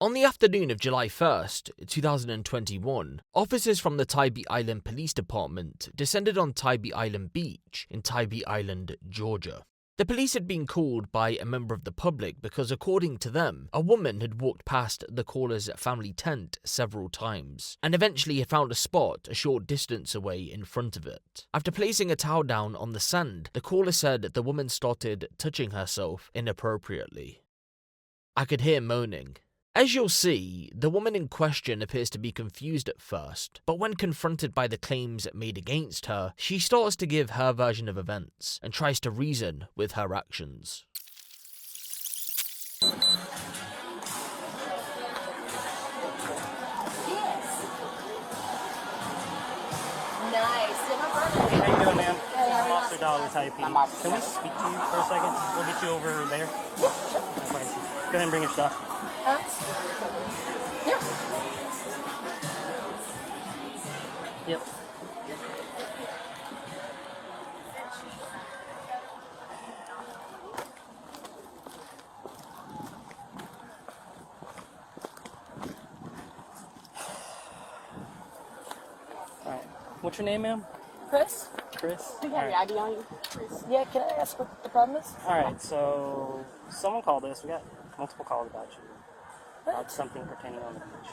On the afternoon of July 1st, 2021, officers from the Tybee Island Police Department descended on Tybee Island Beach in Tybee Island, Georgia. The police had been called by a member of the public because, according to them, a woman had walked past the caller's family tent several times and eventually had found a spot a short distance away in front of it. After placing a towel down on the sand, the caller said the woman started touching herself inappropriately. I could hear moaning. As you'll see, the woman in question appears to be confused at first, but when confronted by the claims made against her, she starts to give her version of events and tries to reason with her actions. Nice. How you doing, ma'am? I'm Officer Dollar with IUP. Can we speak to you for a second? We'll get you over there. Go ahead and bring your stuff. Yeah. Yep. Alright. What's your name, ma'am? Chris? Chris? Do you have your ID on you? Chris. Yeah, can I ask what the problem is? Alright, so someone called us. We got multiple calls about you. About something pertaining on the beach.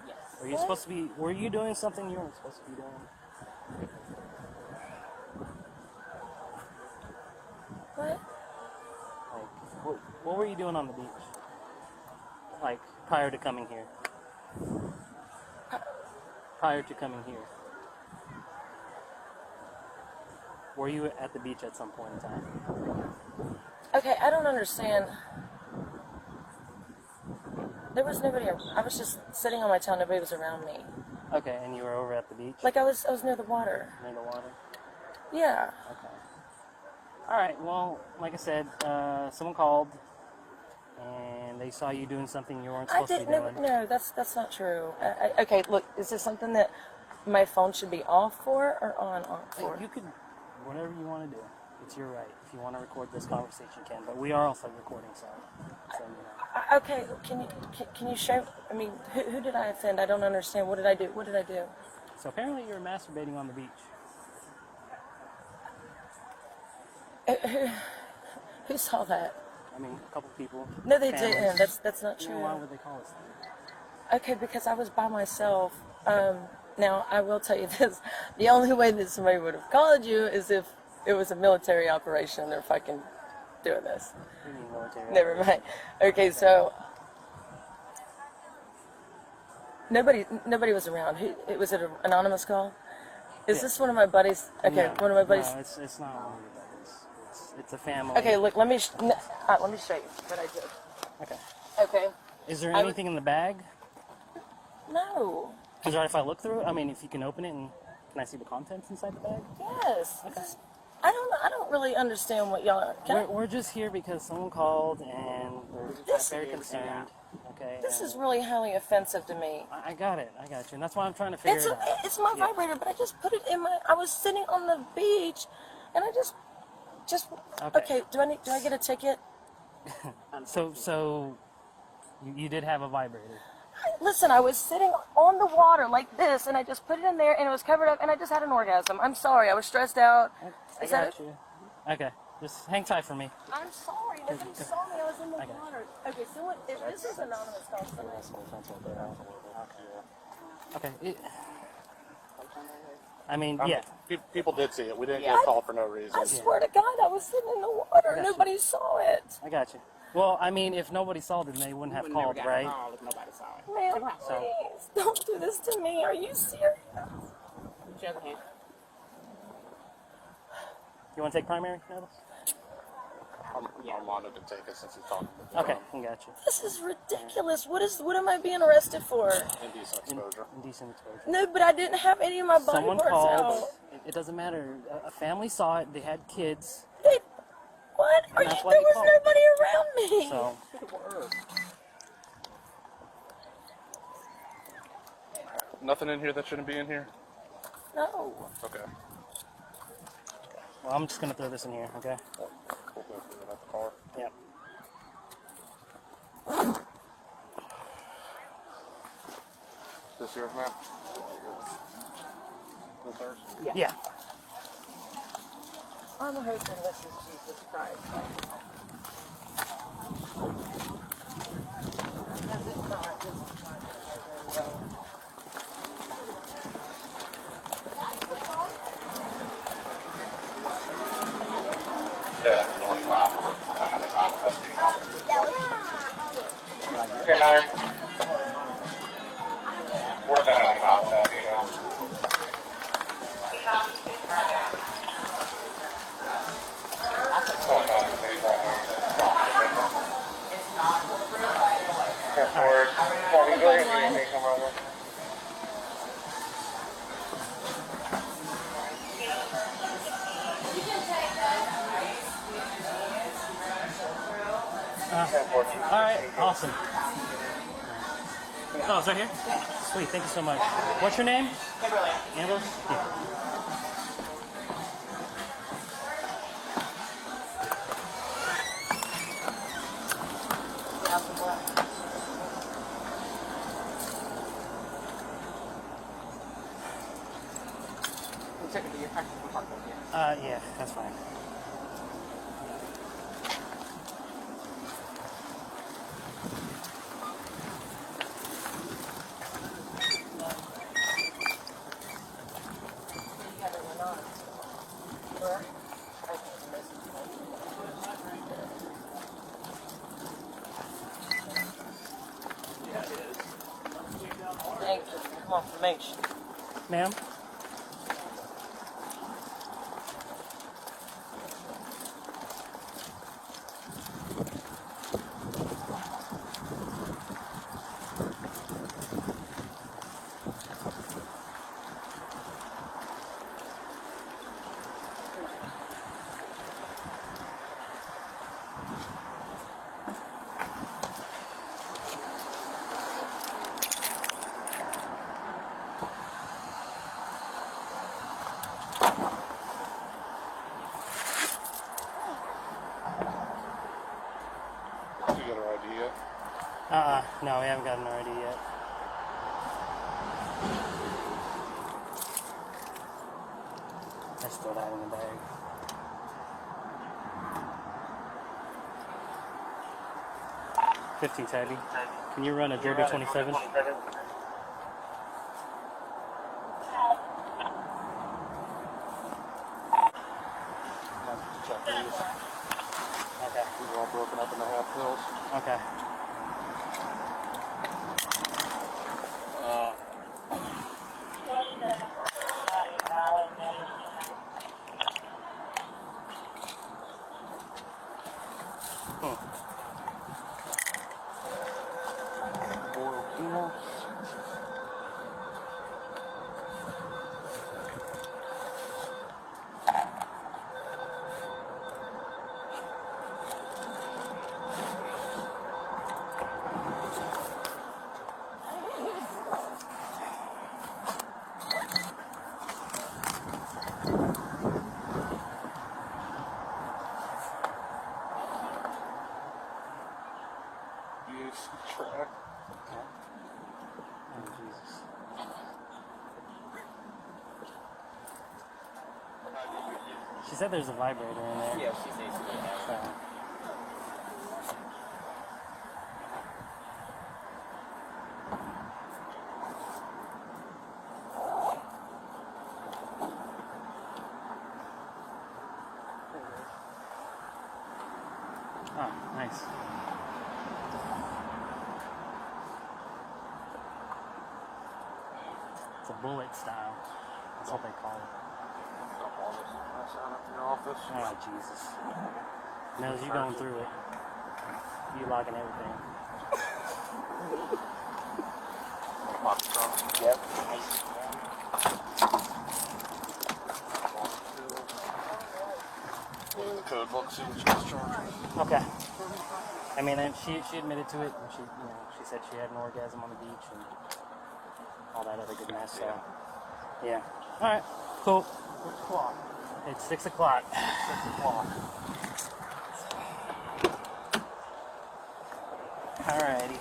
Yes. Were you supposed to be, were you doing something you weren't supposed to be doing? What? Like, what were you doing on the beach? Like, prior to coming here? Prior to coming here. Were you at the beach at some point in time? Okay, I don't understand. There was nobody. I was just sitting on my towel. Nobody was around me. Okay, and you were over at the beach? Like I was near the water. Near the water? Yeah. Okay. Alright, well, like I said, someone called and they saw you doing something you weren't I supposed to be didn't. doing. No, that's not true. Okay, look, is this something that my phone should be off for or on for? You could, whatever you want to do. It's your right. If you want to record this conversation, you can. But we are also recording, so you know. Okay, can you show? I mean, who did I offend? I don't understand. What did I do? What did I do? So apparently you were masturbating on the beach. Who saw that? I mean, a couple people. No, they families. didn't. That's not You true. know, why would they call us that? Okay, because I was by myself. Now, I will tell you this. The only way that somebody would have called you is if it was a military operation. They're fucking doing this. You mean military? Never mind. Okay, so nobody was around. Was it an anonymous call? Is this one of my buddies? Okay, No, one of my buddies. No, it's not one of your buddies. It's a family. Okay, look, let me show you what I did. Okay. Okay. Is there anything in the bag? No. Is it alright if I look through it? I mean, if you can open it and can I see the contents inside the bag? Yes. Okay. I don't really understand what y'all are. We're just here because someone called and we're very concerned. Okay. This is really highly offensive to me. I got it. I got you. And that's why I'm trying to figure it out. It's my vibrator, but I just put it in my. I was sitting on the beach, and I just. Okay. Do I get a ticket? So you did have a vibrator. Listen, I was sitting on the water like this, and I just put it in there, and it was covered up, and I just had an orgasm. I'm sorry, I was stressed out. I got you. Okay, just hang tight for me. I'm sorry, nobody saw me. I was in the water. Okay, so if this is anonymous call, Okay. I mean, yeah. People did see it. We didn't get a call for no reason. I swear to God, I was sitting in the water. Nobody saw it. I got you. Well, I mean, if nobody saw it, then they wouldn't have called, right? Nobody saw it. Man, please, don't do this to me. Are you serious? You want to take primary notice? I'm on it to take it since he's talking. Okay, I got you. This is ridiculous. What am I being arrested for? Indecent exposure. Indecent exposure. No, but I didn't have any of my body Someone parts called. out. It doesn't matter. A family saw it. They had kids. What? There That's why they was called. nobody around me. So. Nothing in here that shouldn't be in here? No. Okay. Well, I'm just gonna throw this in here, okay? We'll go through it at the car. Yep. This yours, man? This yours? Yeah. I'm hoping this is Jesus Christ. Because if not, this is not going to go very well. All right, awesome. Oh, it's right here? Sweet, thank you so much. What's your name? Amber? Yeah. Yeah, that's fine. Thank you for confirmation. Ma'am? You got her ID yet? No, we haven't gotten our ID yet. I just throw that in the bag. $15 Tabby. Can you run a Georgia 27? Check these. Okay. These are all broken up into half pills. Okay. Oil pills. Use track. Oh, Jesus. She said there's a vibrator in there. Yeah, she says she didn't have So, oh, nice. It's a bullet style. That's what they call it. Dump all this mess out of your office. Oh, Jesus. Nels, you going through it. You locking everything. Lock the trunk. Yep. Look at the code book, see what she's charging. Okay. I mean, and she admitted to it, and she said she had an orgasm on the beach and all that other good mess. So, yeah. All right. Cool. What's the clock? It's 6 o'clock. 6 o'clock. Alrighty.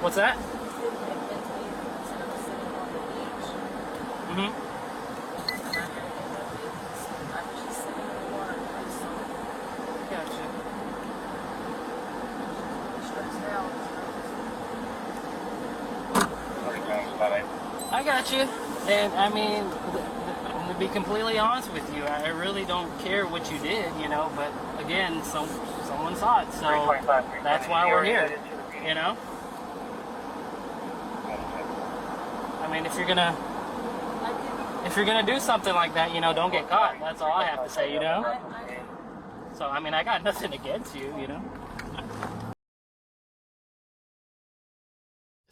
What's that? Mm-hmm. I was just sitting in the water. Gotcha. Stressed out. I got you. And I mean, to be completely honest with you, I really don't care what you did, you know. But again, someone saw it, so that's why we're here, you know. I mean, if you're gonna do something like that, you know, don't get caught. That's all I have to say, you know. So I mean, I got nothing against you, you know.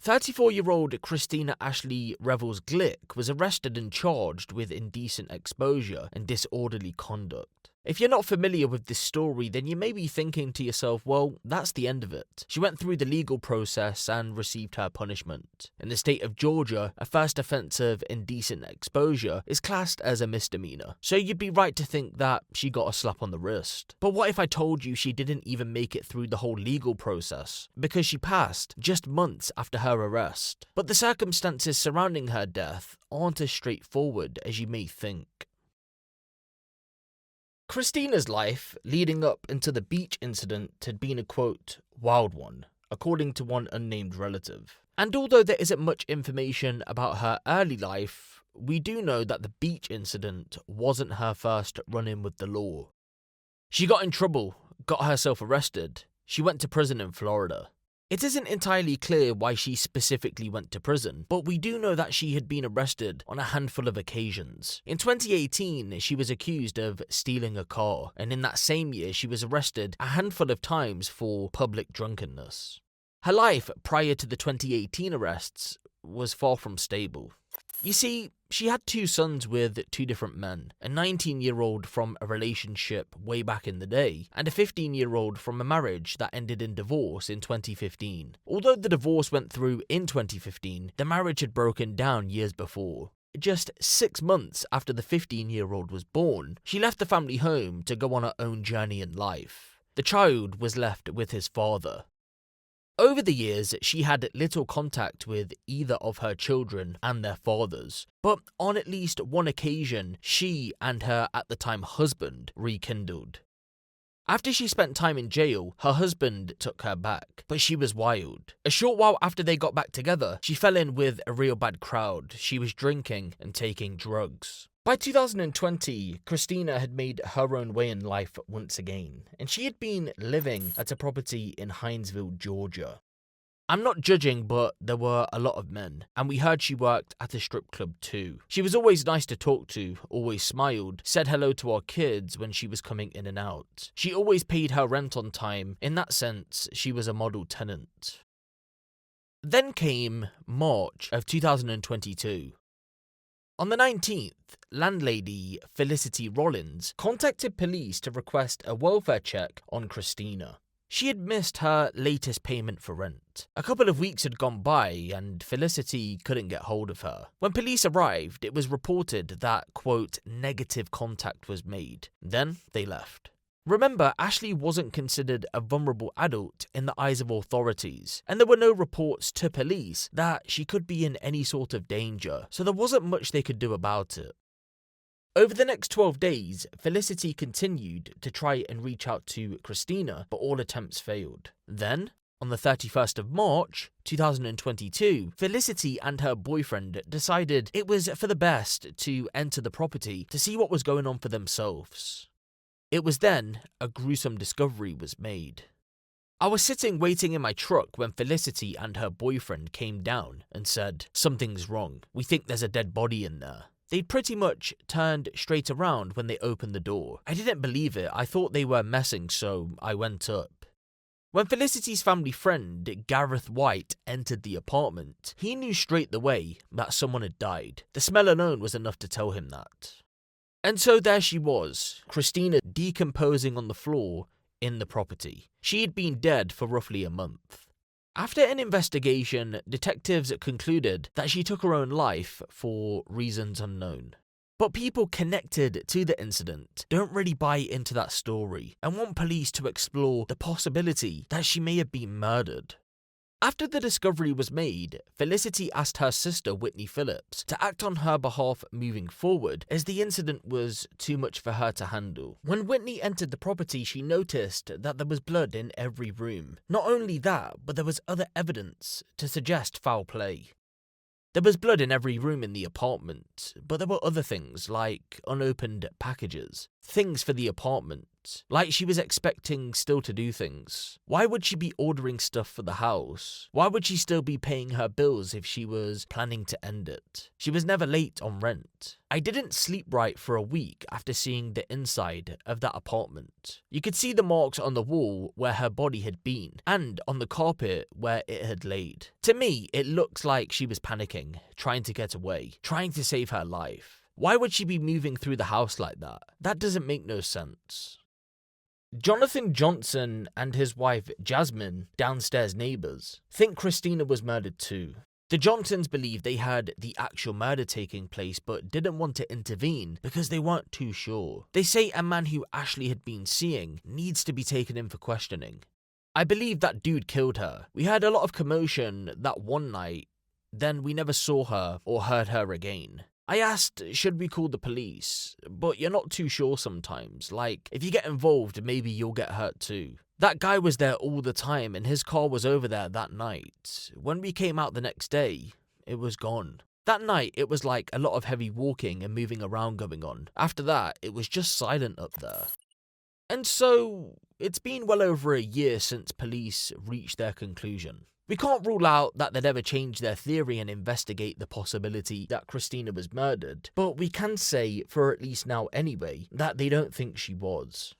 34-year-old Christina Ashley Revels Glick was arrested and charged with indecent exposure and disorderly conduct. If you're not familiar with this story, then you may be thinking to yourself, well, that's the end of it. She went through the legal process and received her punishment. In the state of Georgia, a first offence of indecent exposure is classed as a misdemeanor, so you'd be right to think that she got a slap on the wrist. But what if I told you she didn't even make it through the whole legal process, because she passed just months after her arrest? But the circumstances surrounding her death aren't as straightforward as you may think. Christina's life leading up into the beach incident had been a, quote, wild one, according to one unnamed relative. And although there isn't much information about her early life, we do know that the beach incident wasn't her first run-in with the law. She got in trouble, got herself arrested. She went to prison in Florida. It isn't entirely clear why she specifically went to prison, but we do know that she had been arrested on a handful of occasions. In 2018, she was accused of stealing a car, and in that same year she was arrested a handful of times for public drunkenness. Her life prior to the 2018 arrests was far from stable. You see, she had 2 sons with 2 different men, a 19-year-old from a relationship way back in the day, and a 15-year-old from a marriage that ended in divorce in 2015. Although the divorce went through in 2015, the marriage had broken down years before. Just 6 months after the 15-year-old was born, she left the family home to go on her own journey in life. The child was left with his father. Over the years, she had little contact with either of her children and their fathers, but on at least one occasion, she and her at the time husband rekindled. After she spent time in jail, her husband took her back, but she was wild. A short while after they got back together, she fell in with a real bad crowd. She was drinking and taking drugs. By 2020, Christina had made her own way in life once again, and she had been living at a property in Hinesville, Georgia. I'm not judging, but there were a lot of men, and we heard she worked at a strip club too. She was always nice to talk to, always smiled, said hello to our kids when she was coming in and out. She always paid her rent on time. In that sense, she was a model tenant. Then came March of 2022. On the 19th, landlady Felicity Rollins contacted police to request a welfare check on Christina. She had missed her latest payment for rent. A couple of weeks had gone by and Felicity couldn't get hold of her. When police arrived, it was reported that, quote, negative contact was made. Then they left. Remember, Ashley wasn't considered a vulnerable adult in the eyes of authorities, and there were no reports to police that she could be in any sort of danger, so there wasn't much they could do about it. Over the next 12 days, Felicity continued to try and reach out to Christina, but all attempts failed. Then, on the 31st of March, 2022, Felicity and her boyfriend decided it was for the best to enter the property to see what was going on for themselves. It was then a gruesome discovery was made. I was sitting waiting in my truck when Felicity and her boyfriend came down and said, "Something's wrong. We think there's a dead body in there." They'd pretty much turned straight around when they opened the door. I didn't believe it. I thought they were messing, so I went up. When Felicity's family friend, Gareth White, entered the apartment, he knew straight away that someone had died. The smell alone was enough to tell him that. And so there she was, Christina decomposing on the floor in the property. She had been dead for roughly a month. After an investigation, detectives concluded that she took her own life for reasons unknown. But people connected to the incident don't really buy into that story and want police to explore the possibility that she may have been murdered. After the discovery was made, Felicity asked her sister Whitney Phillips to act on her behalf moving forward, as the incident was too much for her to handle. When Whitney entered the property, she noticed that there was blood in every room. Not only that, but there was other evidence to suggest foul play. There was blood in every room in the apartment, but there were other things like unopened packages, things for the apartment, like she was expecting still to do things. Why would she be ordering stuff for the house? Why would she still be paying her bills if she was planning to end it? She was never late on rent. I didn't sleep right for a week after seeing the inside of that apartment. You could see the marks on the wall where her body had been, and on the carpet where it had laid. To me, it looks like she was panicking, trying to get away, trying to save her life. Why would she be moving through the house like that? That doesn't make no sense. Jonathan Johnson and his wife Jasmine, downstairs neighbours, think Christina was murdered too. The Johnsons believe they had the actual murder taking place but didn't want to intervene because they weren't too sure. They say a man who Ashley had been seeing needs to be taken in for questioning. I believe that dude killed her. We heard a lot of commotion that one night, then we never saw her or heard her again. I asked, should we call the police? But you're not too sure sometimes. Like, if you get involved, maybe you'll get hurt too. That guy was there all the time and his car was over there that night. When we came out the next day, it was gone. That night, it was like a lot of heavy walking and moving around going on. After that, it was just silent up there. And so, it's been well over a year since police reached their conclusion. We can't rule out that they'd ever change their theory and investigate the possibility that Christina was murdered, but we can say, for at least now anyway, that they don't think she was.